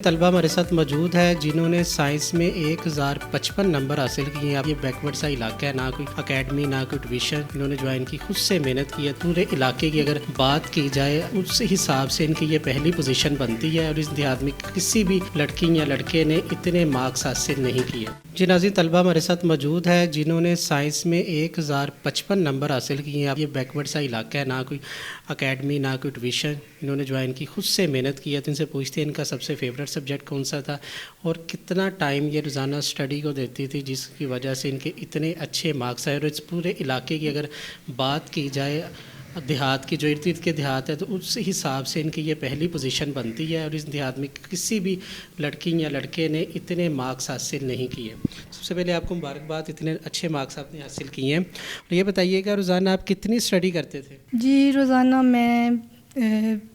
तलबा हमारे साथ मौजूद है जिन्होंने साइंस में 1055 नंबर हासिल किए हैं। अब ये बैकवर्ड सा इलाका है, ना कोई एकेडमी ना कोई ट्यूशन, इन्होंने ज्वाइन की, खुद से मेहनत की है। पूरे इलाके की अगर बात की जाए उस हिसाब से इनकी ये पहली पोजीशन बनती है और इस देहात में किसी भी लड़की या लड़के ने इतने मार्क्स हासिल नहीं किए। जी नाज़रीन, तलबा हमारे साथ मौजूद है जिन्होंने साइंस में 1055 नंबर हासिल किए हैं। अब ये बैकवर्ड सा इलाका है, ना कोई एकेडमी ना कोई ट्यूशन, इन्होंने ज्वाइन की, खुद से मेहनत की है। तो इनसे पूछते हैं इनका सबसे फेवरेट सब्जेक्ट कौन सा था और कितना टाइम ये रोज़ाना स्टडी को देती थी जिसकी वजह से इनके इतने अच्छे मार्क्स आए। और इस पूरे इलाके की अगर बात की जाए देहात की, जो इर्द गिर्द के देहात है, तो उस हिसाब से इनकी ये पहली पोजीशन बनती है और इस देहात में किसी भी लड़की या लड़के ने इतने मार्क्स हासिल नहीं किए। सबसे पहले आपको मुबारकबाद, इतने अच्छे मार्क्स आपने हासिल किए हैं। और ये बताइएगा रोज़ाना आप कितनी स्टडी करते थे? जी, रोज़ाना मैं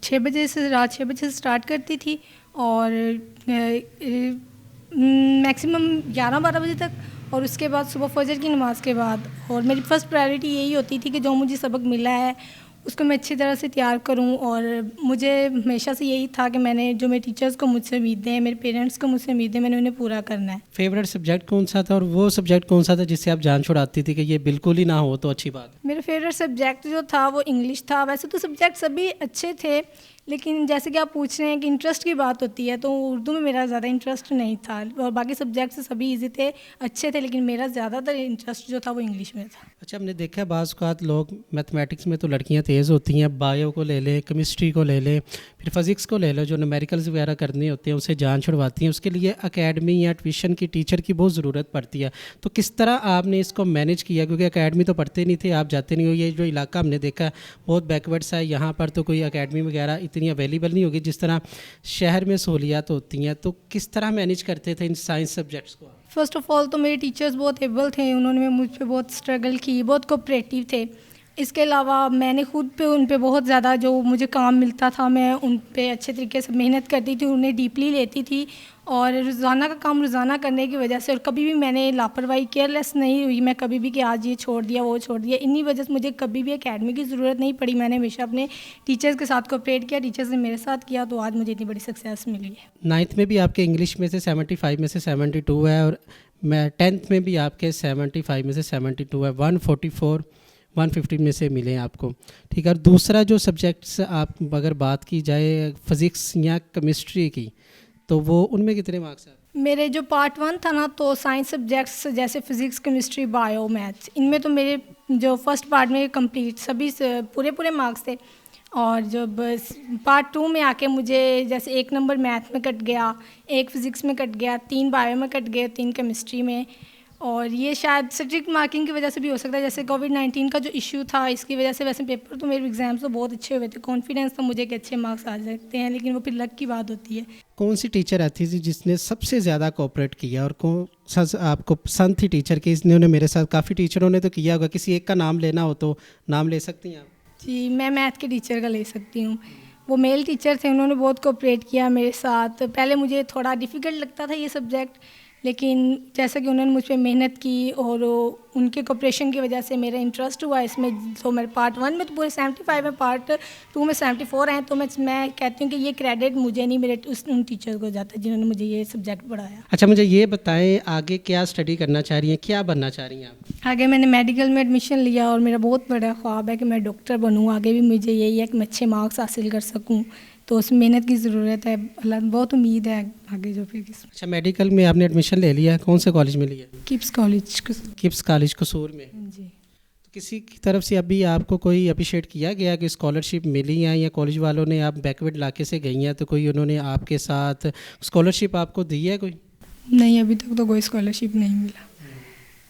6 बजे से, रात 6 बजे से स्टार्ट करती थी और मैक्सिमम 11-12 बजे तक, और उसके बाद सुबह फजर की नमाज़ के बाद। और मेरी फ़र्स्ट प्रायोरिटी यही होती थी कि जो मुझे सबक मिला है उसको मैं अच्छी तरह से तैयार करूं। और मुझे हमेशा से यही था कि मैंने, जो मेरे टीचर्स को मुझसे उम्मीदें हैं, मेरे पेरेंट्स को मुझसे उम्मीदें, मैंने उन्हें पूरा करना है। फेवरेट सब्जेक्ट कौन सा था और वो सब्जेक्ट कौन सा था जिससे आप जान छुड़ाती थी कि ये बिल्कुल ही ना हो तो अच्छी बात? मेरा फेवरेट सब्जेक्ट जो था वो इंग्लिश था। वैसे तो सब्जेक्ट सभी अच्छे थे, लेकिन जैसे कि आप पूछ रहे हैं कि इंटरेस्ट की बात होती है, तो उर्दू में मेरा ज़्यादा इंटरेस्ट नहीं था। और बाकी सब्जेक्ट सभी इजी थे, अच्छे थे, लेकिन मेरा ज़्यादातर इंटरेस्ट जो था वो इंग्लिश में था। अच्छा, हमने देखा है बाज़ औक़ात लोग मैथमेटिक्स में तो लड़कियां तेज़ होती हैं, बायो को ले लें, केमिस्ट्री को ले लें, फिर फिज़िक्स को ले लो, जो न्यूमेरिकल्स वगैरह करने होते हैं उसे जान छुड़वाती हैं। उसके लिए एकेडमी या ट्यूशन की टीचर की बहुत ज़रूरत पड़ती है। तो किस तरह आपने इसको मैनेज किया? क्योंकि एकेडमी तो पढ़ते नहीं थे, आप जाते नहीं हो। ये जो इलाका हमने देखा बहुत बैकवर्ड सा है, यहाँ पर तो कोई एकेडमी वगैरह इतनी अवेलेबल नहीं होगी जिस तरह शहर में सहूलियात होती हैं। तो किस तरह मैनेज करते थे इन साइंस सब्जेक्ट्स को? फ़र्स्ट ऑफ़ ऑल तो मेरे टीचर्स बहुत एबल थे, उन्होंने मुझ पे बहुत स्ट्रगल की, बहुत कोऑपरेटिव थे। इसके अलावा मैंने खुद पे उन पे बहुत ज़्यादा, जो मुझे काम मिलता था मैं उन पे अच्छे तरीके से मेहनत करती थी, उन्हें डीपली लेती थी। और रोज़ाना का काम रोज़ाना करने की वजह से, और कभी भी मैंने लापरवाही, केयरलेस नहीं हुई मैं कभी भी कि आज ये छोड़ दिया वो छोड़ दिया। इन्हीं वजह से मुझे कभी भी एकेडमी की ज़रूरत नहीं पड़ी। मैंने हमेशा अपने टीचर्स के साथ कोऑपरेट किया, टीचर्स ने मेरे साथ किया, तो आज मुझे इतनी बड़ी सक्सेस मिली है। 9th में भी आपके इंग्लिश में से 75 में से 72 है और मैं 10th में भी आपके 75 में से 72 है, 144 150 में से मिले आपको। ठीक है। और दूसरा जो सब्जेक्ट्स आप अगर बात की जाए फिज़िक्स या केमिस्ट्री की, तो वो उनमें कितने मार्क्स हैं? मेरे जो पार्ट 1 था ना, तो साइंस सब्जेक्ट्स जैसे फिज़िक्स, केमिस्ट्री, बायो, मैथ्स, इनमें तो मेरे जो फर्स्ट पार्ट में कंप्लीट सभी पूरे मार्क्स थे। और जब पार्ट 2 में आके मुझे जैसे 1 नंबर मैथ में कट गया, 1 फिज़िक्स में कट गया, 3 बायो में कट गए, 3 केमिस्ट्री में। और ये शायद स्ट्रिक्ट मार्किंग की वजह से भी हो सकता है, जैसे कोविड-19 का जो इशू था इसकी वजह से। वैसे पेपर तो मेरे एग्जाम्स तो बहुत अच्छे हुए थे, कॉन्फिडेंस था मुझे कि अच्छे मार्क्स आ सकते हैं, लेकिन वो फिर लक की बात होती है। कौन सी टीचर आती थी जिसने सबसे ज़्यादा कोऑपरेट किया और कौन सा आपको पसंद थी टीचर की? इसने मेरे साथ काफ़ी टीचरों ने तो किया होगा, किसी एक का नाम लेना हो तो नाम ले सकती हैं आप? जी, मैं मैथ के टीचर का ले सकती हूँ। वो मेल टीचर थे, उन्होंने बहुत कोऑपरेट किया मेरे साथ। पहले मुझे थोड़ा डिफ़िकल्ट लगता था ये सब्जेक्ट, लेकिन जैसा कि उन्होंने मुझ पे मेहनत की और उनके कोऑपरेशन की वजह से मेरा इंटरेस्ट हुआ इसमें। तो मेरे पार्ट 1 में तो पूरे 75 है, पार्ट 2 में 74 हैं। तो मैं कहती हूँ कि ये क्रेडिट मुझे नहीं, मेरे उन टीचर को जाता है जिन्होंने मुझे ये सब्जेक्ट पढ़ाया। अच्छा, मुझे ये बताएं आगे क्या स्टडी करना चाह रही हैं, क्या बनना चाह रही हैं आप? आगे मैंने मेडिकल में एडमिशन लिया और मेरा बहुत बड़ा ख्वाब है कि मैं डॉक्टर बनूँ। आगे भी मुझे यही है कि मैं अच्छे मार्क्स हासिल कर सकूँ, तो उस मेहनत की ज़रूरत है। अल्लाह, बहुत उम्मीद है आगे जो फिर। अच्छा, मेडिकल में आपने एडमिशन ले लिया, कौन से कॉलेज में लिया? Kips college. किप्स कॉलेज कसूर में। जी। तो किसी की तरफ से अभी आपको कोई अप्रिशिएट किया गया कि स्कॉलरशिप मिली है, या कॉलेज वालों ने, आप बैकवर्ड इलाके से गई हैं तो कोई उन्होंने आपके साथ स्कॉलरशिप आपको दी है कोई? नहीं, अभी तक तो कोई स्कॉलरशिप नहीं मिला।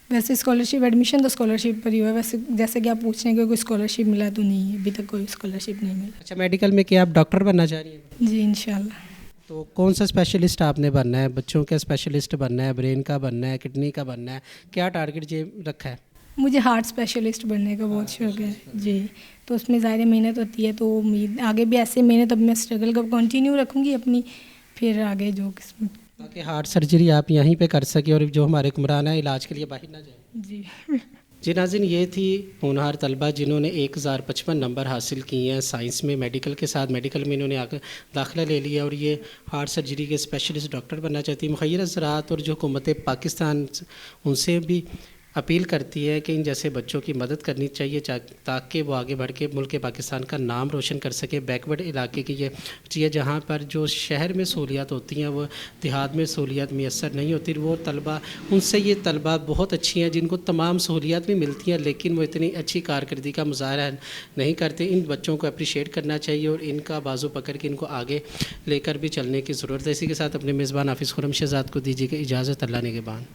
वैसे स्कॉलरशिप, एडमिशन तो स्कॉलरशिप पर ही हुआ है। वैसे जैसे कि आप पूछ रहे हैं कि कोई स्कॉलरशिप मिला, तो नहीं है, अभी तक कोई स्कॉलरशिप नहीं मिला। अच्छा, मेडिकल में क्या आप डॉक्टर बनना चाह रही हैं? जी, इंशाल्लाह। तो कौन सा स्पेशलिस्ट आपने बनना है? बच्चों का स्पेशलिस्ट बनना है, ब्रेन का बनना है, किडनी का बनना है, क्या टारगेट ये रखा है? मुझे हार्ट स्पेशलिस्ट बनने का बहुत शौक है। जी, तो उसमें ज़्यादा मेहनत होती है, तो उम्मीद आगे भी ऐसे मेहनत, अब मैं स्ट्रगल को कंटिन्यू रखूँगी अपनी, फिर आगे जो किस्मत। ताकि हार्ट सर्जरी आप यहीं पे कर सकें और जो हमारे हुक्मरान है इलाज के लिए बाहर ना जाए। जी। जी नाज़रीन, ये थी होनहार तलबा जिन्होंने 1055 नंबर हासिल किए हैं साइंस में। मेडिकल के साथ मेडिकल में इन्होंने आकर दाखिला ले लिया और ये हार्ट सर्जरी के स्पेशलिस्ट डॉक्टर बनना चाहती है। मुखय्यर ज़राअत और जो हुकूमत पाकिस्तान उनसे भी अपील करती है कि इन जैसे बच्चों की मदद करनी चाहिए ताकि वो आगे बढ़ के मुल्क पाकिस्तान का नाम रोशन कर सके। बैकवर्ड इलाके की ये चीज़ जहाँ पर जो शहर में सहूलियात होती हैं वो देहात में सहूलियात मैसर नहीं होती। वो तलबा, उनसे ये तलबा बहुत अच्छी हैं जिनको तमाम सहूलियात भी मिलती हैं, लेकिन वो इतनी अच्छी कारकर्दगी का मुजाहरा नहीं करते। इन बच्चों को अप्रिशिएट करना चाहिए और इनका बाजू पकड़ के इनको आगे लेकर भी चलने की ज़रूरत है। इसी के साथ अपने मेज़बान हाफिज़ खुर्रम शहज़ाद को दीजिए इजाज़त। अल्लाह ने के बाद।